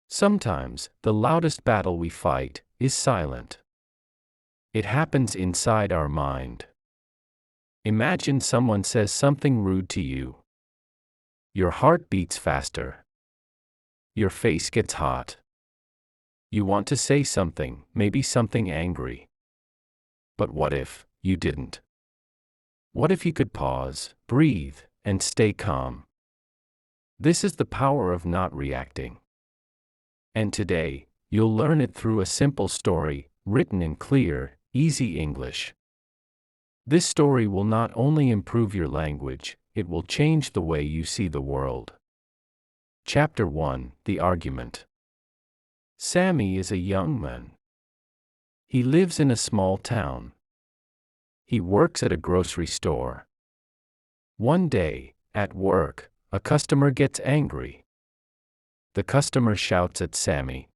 Sometimes, the loudest battle we fight is silent. It happens inside our mind. Imagine someone says something rude to you. Your heart beats faster. Your face gets hot. You want to say something, maybe something angry. But what if you didn't? What if you could pause, breathe, and stay calm? This is the power of not reacting. And today, you'll learn it through a simple story, written in clear, easy English. This story will not only improve your language, it will change the way you see the world. Chapter 1: The Argument. Sammy is a young man. He lives in a small town. He works at a grocery store. One day, at work, a customer gets angry. The customer shouts at Sammy,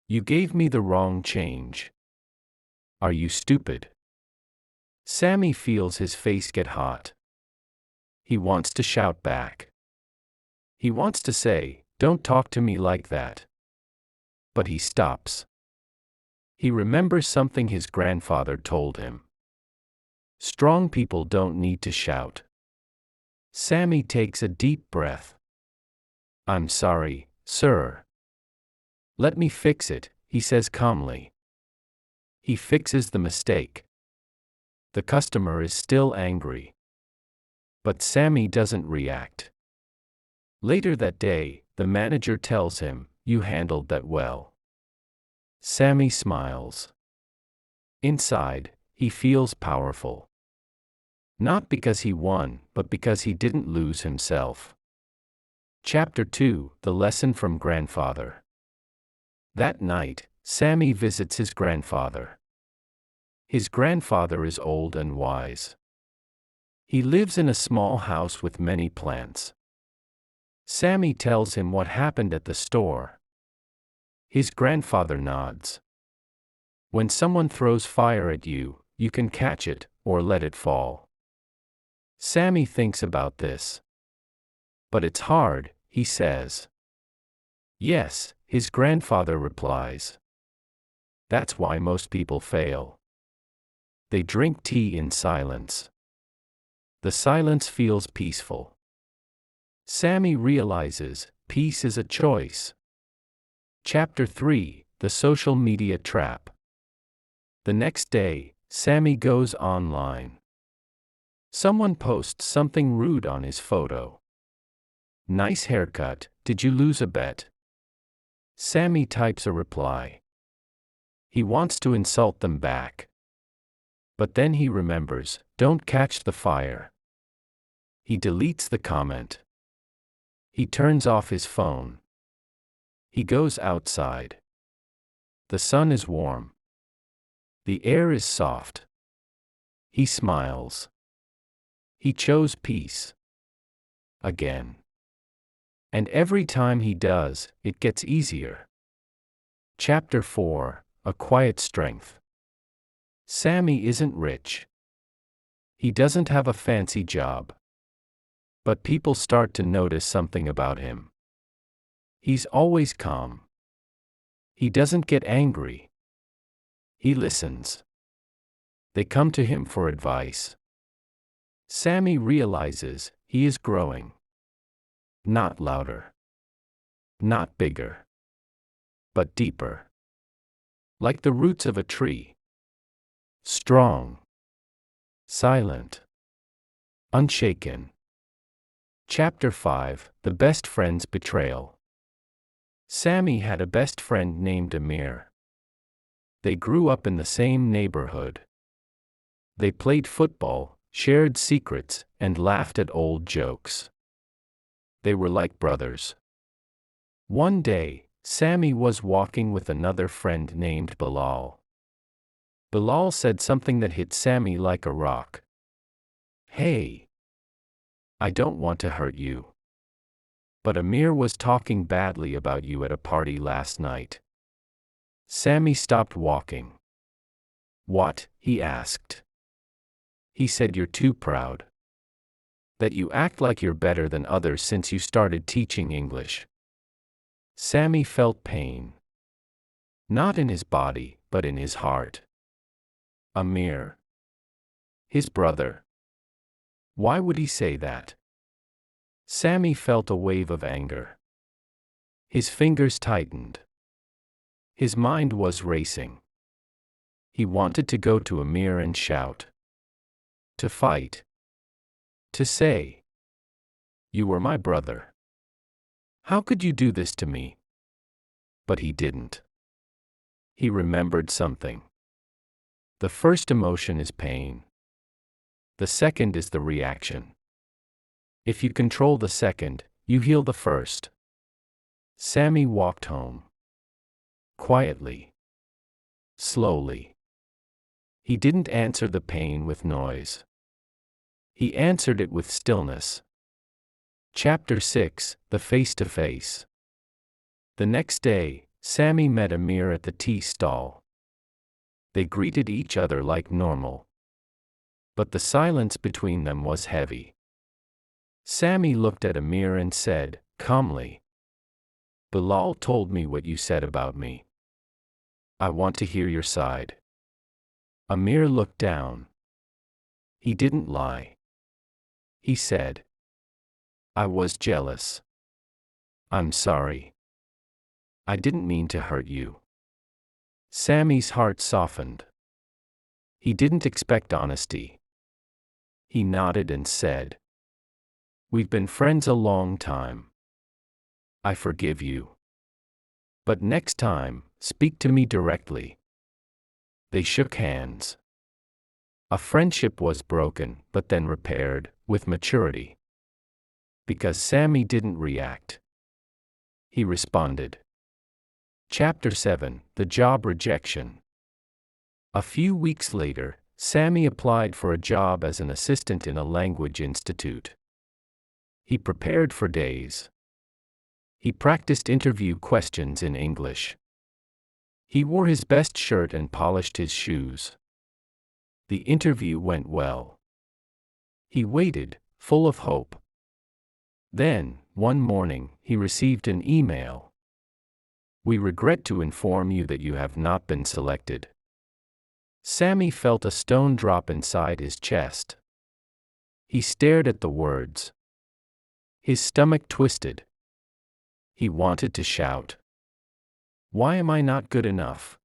"You gave me the wrong change. Are you stupid?" Sammy feels his face get hot. He wants to shout back. He wants to say, "Don't talk to me like that." But he stops. He remembers something his grandfather told him. Strong people don't need to shout. Sammy takes a deep breath. "I'm sorry, sir." "Let me fix it," he says calmly. He fixes the mistake. The customer is still angry. But Sammy doesn't react. Later that day, the manager tells him, "You handled that well." Sammy smiles. Inside, he feels powerful. Not because he won, but because he didn't lose himself. Chapter 2: The Lesson from Grandfather. That night, Sammy visits his grandfather. His grandfather is old and wise. He lives in a small house with many plants. Sammy tells him what happened at the store. His grandfather nods. When someone throws fire at you, you can catch it, or let it fall. Sammy thinks about this. "But it's hard," he says. "Yes," his grandfather replies. "That's why most people fail." They drink tea in silence. The silence feels peaceful. Sammy realizes, peace is a choice. Chapter 3: The Social Media Trap. The next day, Sammy goes online. Someone posts something rude on his photo. "Nice haircut, did you lose a bet?" Sammy types a reply. He wants to insult them back. But then he remembers, don't catch the fire. He deletes the comment. He turns off his phone. He goes outside. The sun is warm. The air is soft. He smiles. He chose peace. Again. And every time he does, it gets easier. Chapter 4: A Quiet Strength. Sammy isn't rich. He doesn't have a fancy job. But people start to notice something about him. He's always calm. He doesn't get angry. He listens. They come to him for advice. Sammy realizes he is growing. Not louder. Not bigger. But deeper. Like the roots of a tree. Strong. Silent. Unshaken. Chapter 5: The Best Friend's Betrayal. Sammy had a best friend named Amir. They grew up in the same neighborhood. They played football, shared secrets, and laughed at old jokes. They were like brothers. One day, Sammy was walking with another friend named Bilal. Bilal said something that hit Sammy like a rock. "Hey, I don't want to hurt you. But Amir was talking badly about you at a party last night." Sammy stopped walking. "What?" he asked. "He said you're too proud. That you act like you're better than others since you started teaching English." Sammy felt pain. Not in his body, but in his heart. Amir. His brother. Why would he say that? Sammy felt a wave of anger. His fingers tightened. His mind was racing. He wanted to go to Amir and shout. To fight. To say, "You were my brother. How could you do this to me?" But he didn't. He remembered something. The first emotion is pain. The second is the reaction. If you control the second, you heal the first. Sammy walked home. Quietly. Slowly. He didn't answer the pain with noise. He answered it with stillness. Chapter 6: The Face-to-Face. The next day, Sammy met Amir at the tea stall. They greeted each other like normal. But the silence between them was heavy. Sammy looked at Amir and said, calmly, "Bilal told me what you said about me. I want to hear your side." Amir looked down. He didn't lie. He said, "I was jealous. I'm sorry. I didn't mean to hurt you." Sammy's heart softened. He didn't expect honesty. He nodded and said, "We've been friends a long time. I forgive you. But next time, speak to me directly." They shook hands. A friendship was broken, but then repaired, with maturity. Because Sammy didn't react. He responded. Chapter 7: The Job Rejection. A few weeks later, Sammy applied for a job as an assistant in a language institute. He prepared for days. He practiced interview questions in English. He wore his best shirt and polished his shoes. The interview went well. He waited, full of hope. Then, one morning, he received an email. "We regret to inform you that you have not been selected." Sammy felt a stone drop inside his chest. He stared at the words. His stomach twisted. He wanted to shout. "Why am I not good enough?"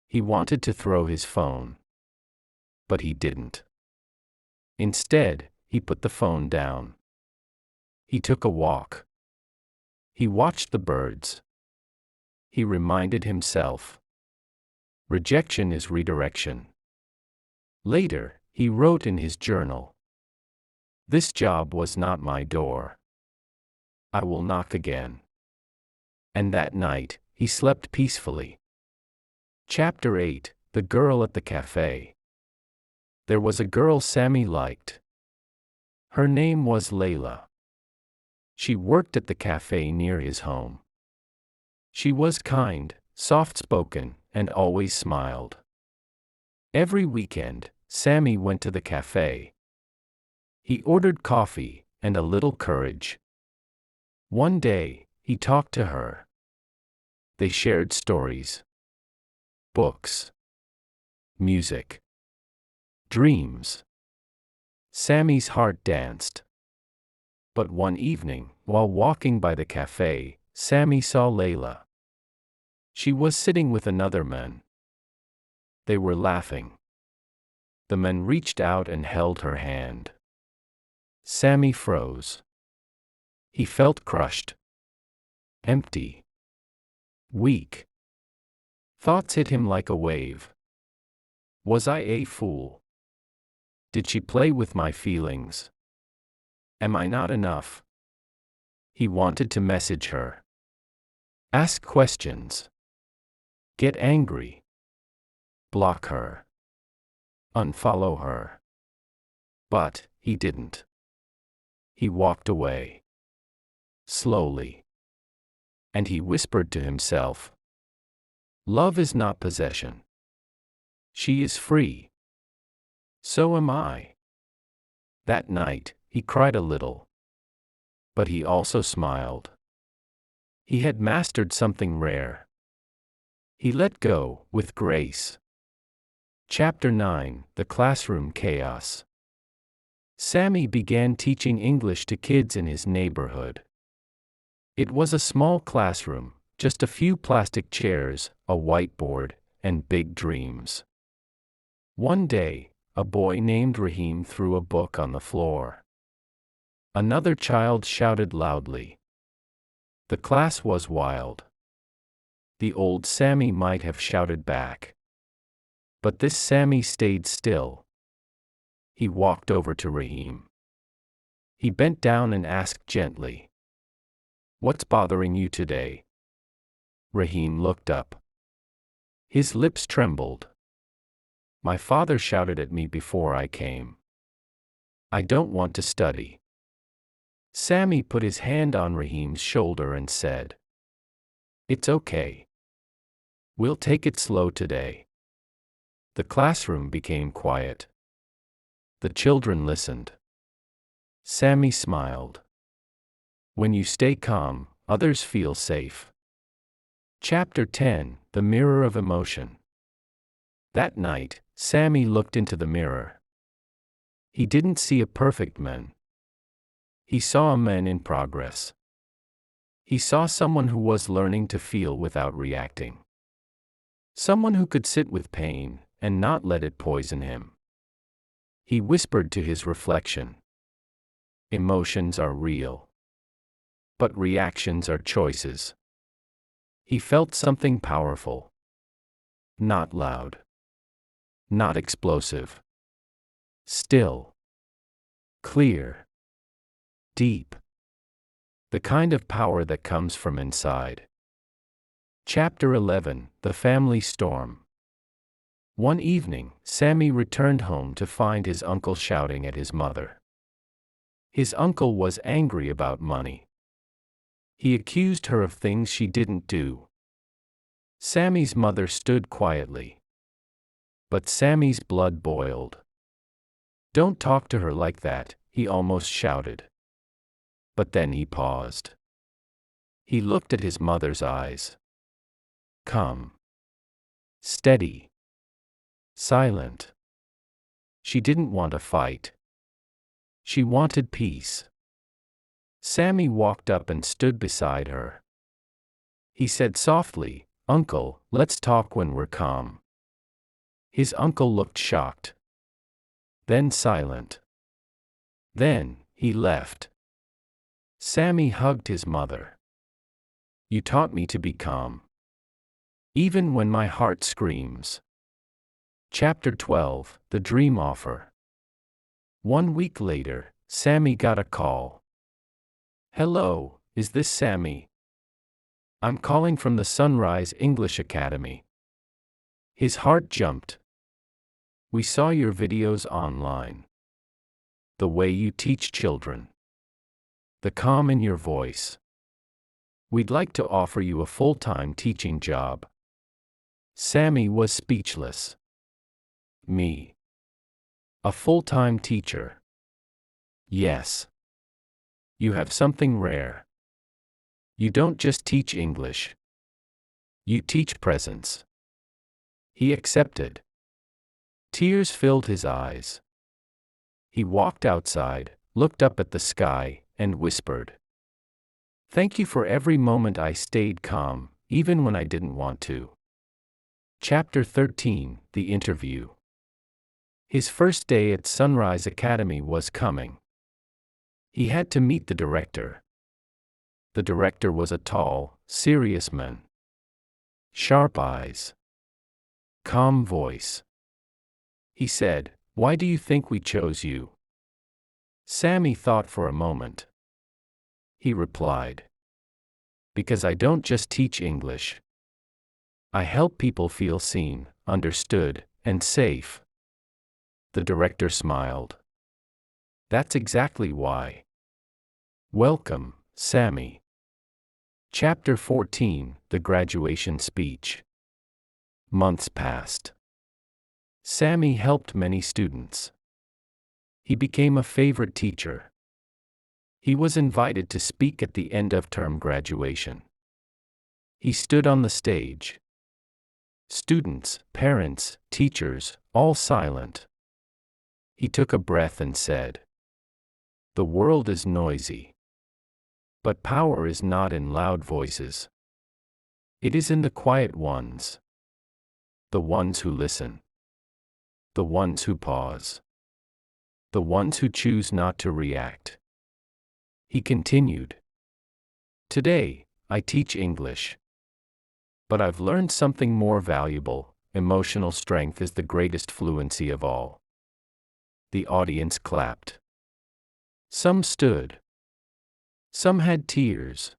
He wanted to throw his phone. But he didn't. Instead, he put the phone down. He took a walk. He watched the birds. He reminded himself. Rejection is redirection. Later, he wrote in his journal. "This job was not my door. I will knock again." And that night, he slept peacefully. Chapter 8: The Girl at the Cafe. There was a girl Sammy liked. Her name was Layla. She worked at the cafe near his home. She was kind, soft-spoken, and always smiled. Every weekend, Sammy went to the cafe. He ordered coffee and a little courage. One day, he talked to her. They shared stories, books, music, dreams. Sammy's heart danced. But one evening, while walking by the cafe, Sammy saw Layla. She was sitting with another man. They were laughing. The man reached out and held her hand. Sammy froze. He felt crushed. Empty. Weak. Thoughts hit him like a wave. Was I a fool? Did she play with my feelings? Am I not enough? He wanted to message her. Ask questions. Get angry. Block her. Unfollow her. But he didn't. He walked away. Slowly. And he whispered to himself. Love is not possession. She is free. So am I. That night, he cried a little. But he also smiled. He had mastered something rare. He let go, with grace. Chapter 9: The Classroom Chaos. Sammy began teaching English to kids in his neighborhood. It was a small classroom, just a few plastic chairs, a whiteboard, and big dreams. One day, a boy named Raheem threw a book on the floor. Another child shouted loudly. The class was wild. The old Sammy might have shouted back. But this Sammy stayed still. He walked over to Raheem. He bent down and asked gently, "What's bothering you today?" Raheem looked up. His lips trembled. "My father shouted at me before I came. I don't want to study." Sammy put his hand on Raheem's shoulder and said, "It's okay. We'll take it slow today." The classroom became quiet. The children listened. Sammy smiled. When you stay calm, others feel safe. Chapter 10: The Mirror of Emotion. That night, Sammy looked into the mirror. He didn't see a perfect man. He saw a man in progress. He saw someone who was learning to feel without reacting. Someone who could sit with pain and not let it poison him. He whispered to his reflection, "Emotions are real. But reactions are choices." He felt something powerful. Not loud. Not explosive. Still. Clear. Deep. The kind of power that comes from inside. Chapter 11: The Family Storm. One evening, Sammy returned home to find his uncle shouting at his mother. His uncle was angry about money. He accused her of things she didn't do. Sammy's mother stood quietly. But Sammy's blood boiled. "Don't talk to her like that," he almost shouted. But then he paused. He looked at his mother's eyes. Calm. Steady. Silent. She didn't want a fight. She wanted peace. Sammy walked up and stood beside her. He said softly, "Uncle, let's talk when we're calm." His uncle looked shocked. Then silent. Then, he left. Sammy hugged his mother. "You taught me to be calm. Even when my heart screams." Chapter 12: The Dream Offer. 1 week later, Sammy got a call. "Hello, is this Sammy? I'm calling from the Sunrise English Academy." His heart jumped. "We saw your videos online. The way you teach children. The calm in your voice. We'd like to offer you a full-time teaching job." Sammy was speechless. Me? A full-time teacher? Yes. You have something rare. You don't just teach English. You teach presence. He accepted. Tears filled his eyes. He walked outside, looked up at the sky, and whispered, "Thank you for every moment I stayed calm, even when I didn't want to." Chapter 13: The Interview. His first day at Sunrise Academy was coming. He had to meet the director. The director was a tall, serious man. Sharp eyes. Calm voice. He said, "Why do you think we chose you?" Sammy thought for a moment. He replied, "Because I don't just teach English. I help people feel seen, understood, and safe." The director smiled. "That's exactly why. Welcome, Sammy." Chapter 14: The Graduation Speech. Months passed. Sammy helped many students. He became a favorite teacher. He was invited to speak at the end of term graduation. He stood on the stage. Students, parents, teachers, all silent. He took a breath and said, "The world is noisy. But power is not in loud voices. It is in the quiet ones. The ones who listen. The ones who pause. The ones who choose not to react." He continued, "Today, I teach English. But I've learned something more valuable. Emotional strength is the greatest fluency of all." The audience clapped. Some stood. Some had tears.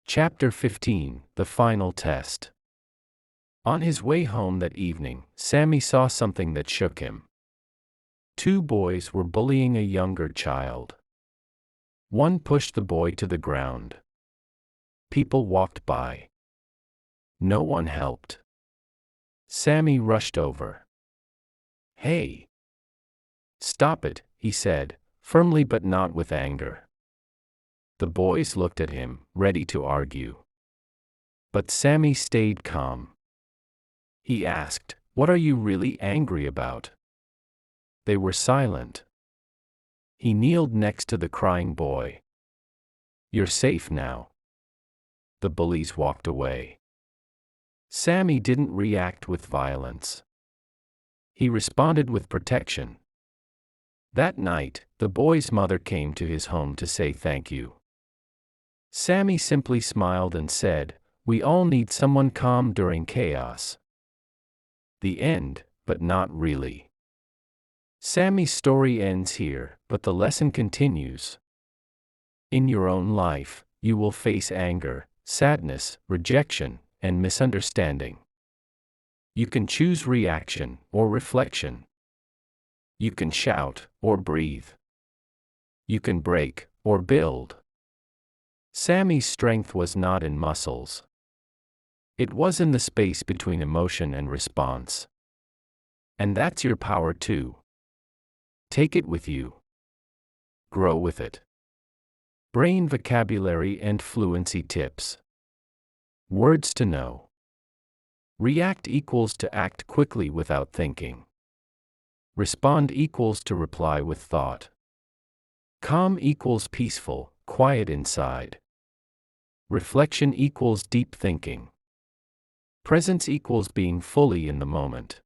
Chapter 15, The Final Test. On his way home that evening, Sammy saw something that shook him. Two boys were bullying a younger child. One pushed the boy to the ground. People walked by. No one helped. Sammy rushed over. "Hey! Stop it," he said, firmly but not with anger. The boys looked at him, ready to argue. But Sammy stayed calm. He asked, "What are you really angry about?" They were silent. He kneeled next to the crying boy. "You're safe now." The bullies walked away. Sammy didn't react with violence. He responded with protection. That night, the boy's mother came to his home to say thank you. Sammy simply smiled and said, "We all need someone calm during chaos." The end, but not really. Sammy's story ends here, but the lesson continues. In your own life, you will face anger, sadness, rejection, and misunderstanding. You can choose reaction or reflection. You can shout or breathe. You can break or build. Sammy's strength was not in muscles. It was in the space between emotion and response. And that's your power too. Take it with you. Grow with it. Brain vocabulary and fluency tips. Words to know. React equals to act quickly without thinking. Respond equals to reply with thought. Calm equals peaceful, quiet inside. Reflection equals deep thinking. Presence equals being fully in the moment.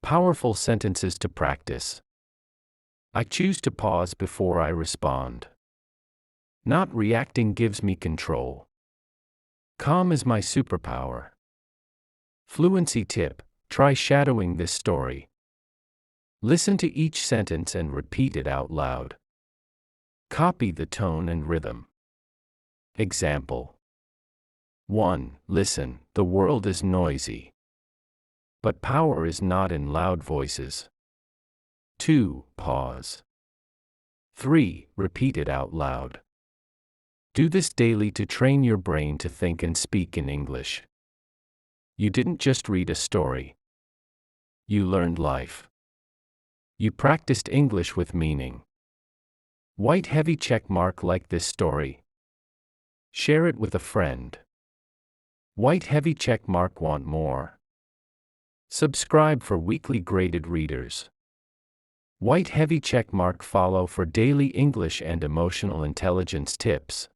Powerful sentences to practice. I choose to pause before I respond. Not reacting gives me control. Calm is my superpower. Fluency tip: try shadowing this story. Listen to each sentence and repeat it out loud. Copy the tone and rhythm. Example 1. Listen, the world is noisy. But power is not in loud voices. 2. Pause. 3. Repeat it out loud. Do this daily to train your brain to think and speak in English. You didn't just read a story. You learned life. You practiced English with meaning. White heavy check mark like this story. Share it with a friend. White heavy check mark want more. Subscribe for weekly graded readers. White heavy check mark follow for daily English and emotional intelligence tips.